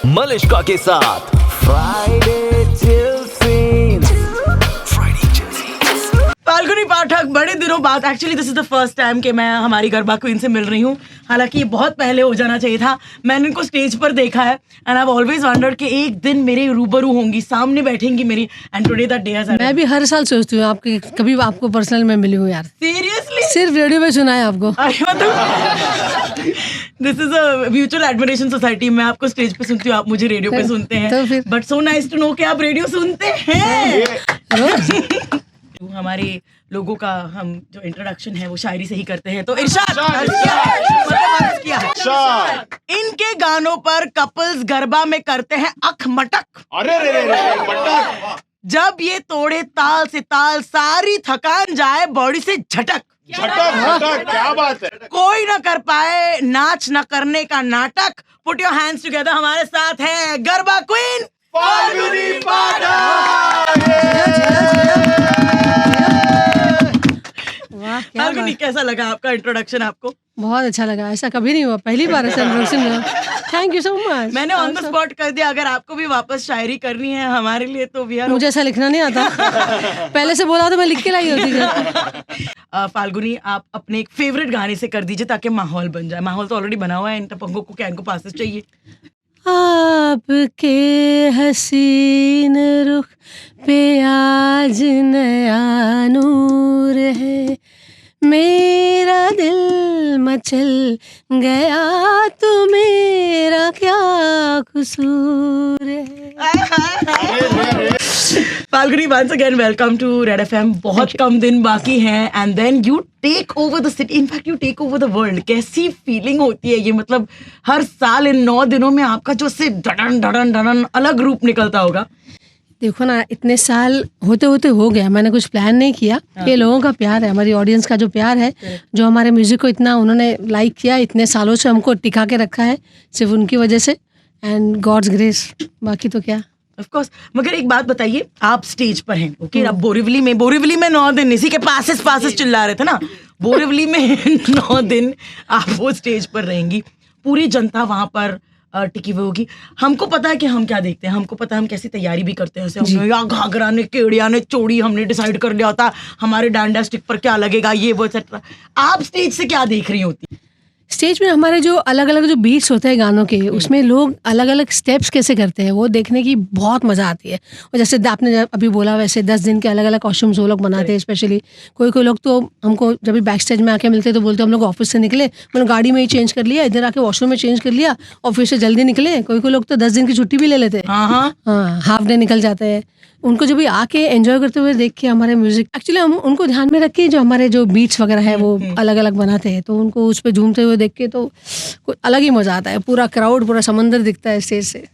मलिश्का के साथ Friday chill scene. Falguni Pathak बड़े दिनों बाद, actually this is the first time कि मैं हमारी गरबा क्वीन से मिल रही हूँ। हालांकि ये बहुत पहले हो जाना चाहिए था। मैंने इनको स्टेज पर देखा है and I have always wandered कि एक दिन मेरे रूबरू होंगी, सामने बैठेंगी मेरी, and today the day has मैं भी हर साल सोचती हूँ आपके, कभी आपको पर्सनल में मिली हूँ यार। सीरियसली सिर्फ रेडियो पे सुना है आपको। This is a mutual admiration society. मैं आपको स्टेज पे सुनती हूँ, आप मुझे रेडियो पे सुनते हैं। तो फिर but so nice to know कि आप रेडियो सुनते हैं। हमारे लोगों का हम जो इंट्रोडक्शन है वो शायरी से ही करते हैं। तो इरशाद किया है। इनके गानों पर कपल्स गरबा में करते हैं अख मटक। अरे रे मटक। जब ये तोड़े ताल से ताल, सारी थकान जाए बॉडी से झटक। झटक, क्या बात है। कोई ना कर पाए नाच न करने का नाटक। Put your hands together. हमारे साथ है गरबा क्वीन फाल्गुनी पाठक। वाह, क्या फाल्गुनी, बात। कैसा लगा आपका इंट्रोडक्शन? आपको बहुत अच्छा लगा, ऐसा कभी नहीं हुआ, पहली बार ऐसा इंट्रोडक्शन मिला। Thank you so much. मैंने ऑन द स्पॉट कर दिया। अगर आपको भी वापस शायरी करनी है हमारे लिए तो वी आर। मुझे ऐसा लिखना नहीं आता। पहले से बोला तो मैं लिख के लाई होती। फाल्गुनी, आप अपने एक फेवरेट गाने से कर दीजिए ताकि माहौल बन जाए। माहौल तो ऑलरेडी बना हुआ है, इन टपंगों को क्या इनको पासेस चाहिए? आपके हसीन रुख पे आज नया नूर है, मेरा दिल मचल गया तो मेरा क्या कसूर है। Falguni, once again welcome to Red FM। बहुत कम दिन बाकी हैं and then you take over the city, in fact you take over the world। कैसी फीलिंग होती है ये? मतलब हर साल इन 9 दिनों में आपका जो से डडन डडन डडन अलग रूप निकलता होगा। देखो ना, इतने साल होते होते हो गया, मैंने कुछ प्लान नहीं किया। ये लोगों का प्यार है, हमारी ऑडियंस का जो प्यार है, जो हमारे म्यूजिक को इतना उन्होंने लाइक किया, इतने सालों से हमको टिका के रखा है, सिर्फ उनकी वजह से, एंड गॉड्स ग्रेस। बाकी तो क्या। Of course. मगर एक बात बताइए, आप स्टेज पर हैं, ओके? अब बोरिवली में 9 दिन इसी के पासेस चिल्ला रहे थे ना। बोरिवली में 9 दिन आप वो स्टेज पर रहेंगी, पूरी जनता वहां पर टिकी हुई होगी। हमको पता है कि हम क्या देखते हैं, हमको पता है हम कैसी तैयारी भी करते हैं। हमने या घाघरा ने, केड़िया ने, चोड़ी हमने डिसाइड कर लिया होता, हमारे डांडा स्टिक पर क्या लगेगा, ये वो एक्सेट्रा। आप स्टेज से क्या देख रही होती? स्टेज में हमारे जो अलग अलग जो बीट्स होते हैं गानों के, उसमें लोग अलग अलग स्टेप्स कैसे करते हैं, वो देखने की बहुत मज़ा आती है। और जैसे आपने अभी बोला, वैसे 10 दिन के अलग अलग कॉस्ट्यूम्स वो लोग बनाते हैं। स्पेशली कोई लोग तो हमको जब भी बैक स्टेज में आके मिलते तो बोलते हम लोग ऑफिस से निकले, मैंने गाड़ी में ही चेंज कर लिया, इधर आके वॉशरूम में चेंज कर लिया, ऑफिस से जल्दी निकले। कोई लोग तो 10 दिन की छुट्टी भी ले लेते हैं। हाँ, हाफ डे निकल जाते हैं। उनको जब भी आके एंजॉय करते हुए देख के हमारे म्यूजिक, एक्चुअली हम उनको ध्यान में रख के जो हमारे जो बीट्स वगैरह है वो अलग अलग बनाते हैं, तो उनको उस पर झूमते हुए देख के तो कुछ अलग ही मजा आता है। पूरा क्राउड, पूरा समंदर दिखता है स्टेज से।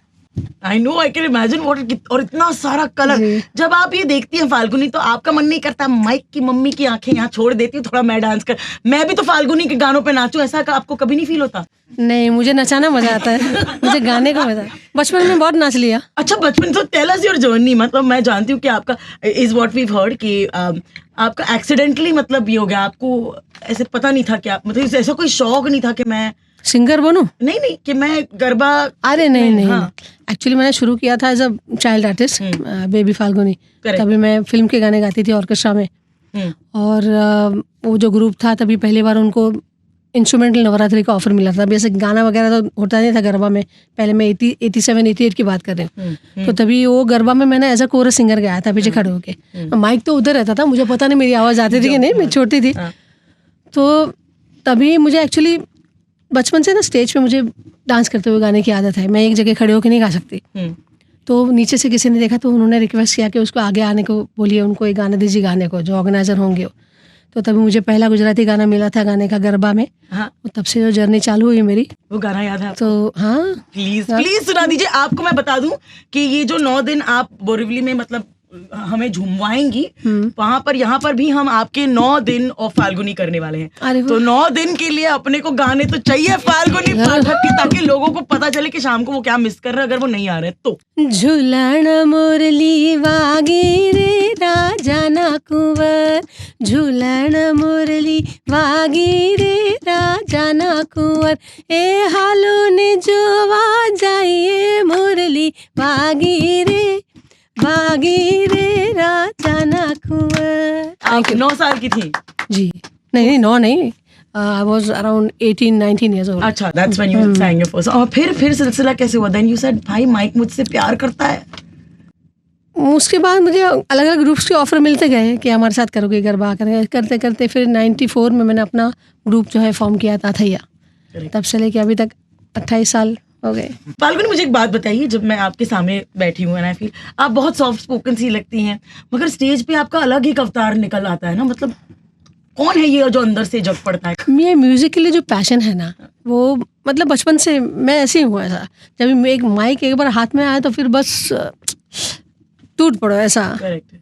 I know, I can imagine what. और इतना सारा कलर। जब आप ये देखती हैं फाल्गुनी, तो आपका मन नहीं करता माइक की मम्मी की आंखें यहाँ छोड़ देती हूँ, थोड़ा मैं डांस कर, मैं भी तो फाल्गुनी के गानों पे नाचूं? ऐसा आपको कभी नहीं फील होता? नहीं, मुझे नचाना मजा आता है। मुझे गाने का मजा। बचपन में बहुत नाच लिया। अच्छा, बचपन। तो टेल अस योर जर्नी। मतलब मैं जानती हूँ कि आपका इज व्हाट वी हर्ड कि आपका एक्सीडेंटली मतलब ये हो गया, आपको ऐसे पता नहीं था क्या, मतलब ऐसा कोई शौक नहीं था कि मैं सिंगर बनूं? नहीं कि मैं गरबा। अरे नहीं। एक्चुअली मैंने शुरू किया था as a child artist, baby Falguni. तभी मैं फिल्म के गाने गाती थी ऑर्केस्ट्रा में। और वो जो ग्रुप था, तभी पहली बार उनको इंस्ट्रूमेंटल नवरात्रि का ऑफर मिला था। अभी ऐसे गाना वगैरह तो होता नहीं था गरबा में। पहले मैं 87-88 की बात कर रही हूँ। तो तभी वो गरबा में मैंने एज अ कोरस सिंगर गाया था पीछे खड़े होके। माइक तो उधर रहता था, मुझे पता नहीं मेरी आवाज़ आती थी कि नहीं, मैं छोटी थी। तो तभी मुझे एक्चुअली बचपन से ना स्टेज पे मुझे डांस करते हुए गाने की आदत है। मैं एक जगह खड़े होकर नहीं गा सकती। तो नीचे से किसी ने देखा तो उन्होंने रिक्वेस्ट किया कि उसको आगे आने को बोलिए, उनको एक गाना दीजिए गाने को, जो ऑर्गेनाइजर होंगे। तो तभी मुझे पहला गुजराती गाना मिला था गाने का गरबा में। तब से जो जर्नी चालू हुई मेरी। वो गाना याद है? तो हाँ, प्लीज सुना दीजिए। आपको मैं बता दूं कि ये जो 9 दिन आप बोरिवली में मतलब हमें झुमवाएंगी, वहां पर यहाँ पर भी हम आपके 9 दिन ऑफ फाल्गुनी करने वाले हैं। तो 9 दिन के लिए अपने को गाने तो चाहिए फाल्गुनी पाठक के, ताकि लोगों को पता चले कि शाम को वो क्या मिस कर रहे हैं अगर वो नहीं आ रहे तो। झूलण मुरली वागी रे राजा ना कुंवर, झूलण मुरली वागी रे राजा ना कुंवर, ए हालो ने जोवा जाइए मोर बागी रे राजा ना कुंवर। आप 9 साल की थी? जी नहीं 9 नहीं, I was around 18-19 years old। अच्छा, that's when you sang your first। और फिर सिलसिला कैसे हुआ? Then you said भाई माइक मुझसे प्यार करता है। उसके बाद मुझे अलग अलग ग्रुप्स के ऑफर मिलते गए कि हमारे साथ करोगे गरबा करते करते फिर 94 में मैंने अपना ग्रुप जो है फॉर्म किया था थैया। तब से लेके अभी तक 28 साल हो गए। फाल्गुनी, मुझे एक बात बताइए, जब मैं आपके सामने बैठी हूँ ना, फिर आप बहुत सॉफ्ट स्पोकन सी लगती हैं, मगर स्टेज पे आपका अलग ही अवतार निकल आता है ना। मतलब कौन है ये जो अंदर से जग पड़ता है? मेरे म्यूजिक के लिए जो पैशन है ना, वो मतलब बचपन से मैं ऐसे ही हूँ। ऐसा जब एक माइक एक बार हाथ में आया तो फिर बस टूट पड़ो ऐसा। करेक्ट,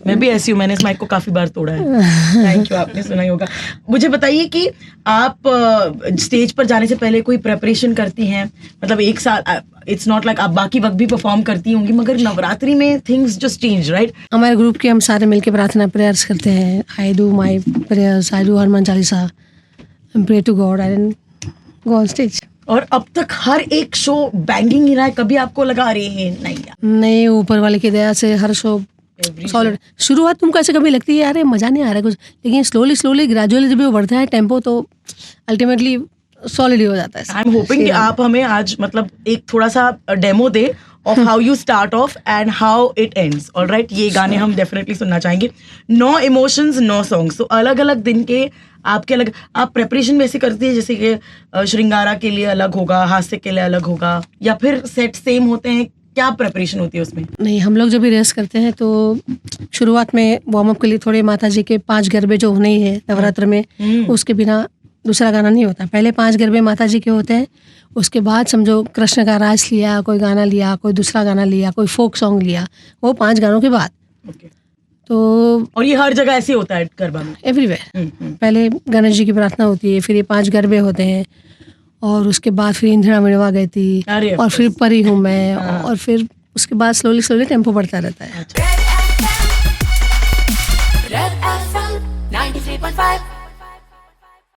मैं भी ऐसी हूँ, मैंने इस माइक को काफी बार तोड़ा है। थैंक यू, आपने सुना ही होगा। मुझे बताइए कि आप स्टेज पर जाने से पहले कोई प्रेपरेशन करती हैं? मतलब एक साल, इट्स नॉट लाइक आप बाकी वक्त भी परफॉर्म करती होंगी, मगर नवरात्रि में थिंग्स जस्ट चेंज, राइट? हमारे ग्रुप के हम सारे मिलके प्रार्थना प्रेयर्स करते हैं। I do my prayers, I do Hanuman Chalisa, pray to God and go on stage. और अब तक हर एक शो बैंगिंग ही रहा है, कभी आपको लगा अरे नहीं यार? नहीं, ऊपर वाले की दया से हर शो सॉलिड। शुरुआत तुमको ऐसे कभी लगती है यार मज़ा नहीं आ रहा कुछ, लेकिन स्लोली ग्रेजुअली जब वो बढ़ता है टेम्पो तो अल्टीमेटली सॉलिड हो जाता है। आई एम होपिंग कि आप हमें आज मतलब एक थोड़ा सा demo they of how you start of and how it ends. Alright, ये गाने हम डेफिनेटली सुनना चाहेंगे। 9 इमोशंस 9 सॉन्ग्स, तो अलग अलग दिन के आपके अलग आप प्रेपरेशन वैसे करती है, जैसे कि श्रृंगारा के लिए अलग होगा, हास्य के लिए अलग होगा, या फिर सेट सेम होते हैं? क्या प्रेपरेशन होती है उसमें? नहीं, हम लोग जब भी रेस करते हैं तो शुरुआत में वार्म अप के लिए थोड़े माता जी के 5 गरबे जो होने ही है नवरात्र में, उसके बिना दूसरा गाना नहीं होता। पहले 5 गरबे माता जी के होते हैं, उसके बाद समझो कृष्ण का रास लिया, कोई गाना लिया, कोई दूसरा गाना लिया, कोई फोक सॉन्ग लिया, वो 5 गानों के बाद। तो और ये हर जगह ऐसे होता है गरबा में? एवरीवेयर। पहले गणेश जी की प्रार्थना होती है, फिर ये 5 गरबे होते हैं, और उसके बाद फिर इंद्रा मिड़वा गई थी, और फिर परी हूँ मैं, और फिर उसके बाद स्लोली टेम्पो बढ़ता रहता है।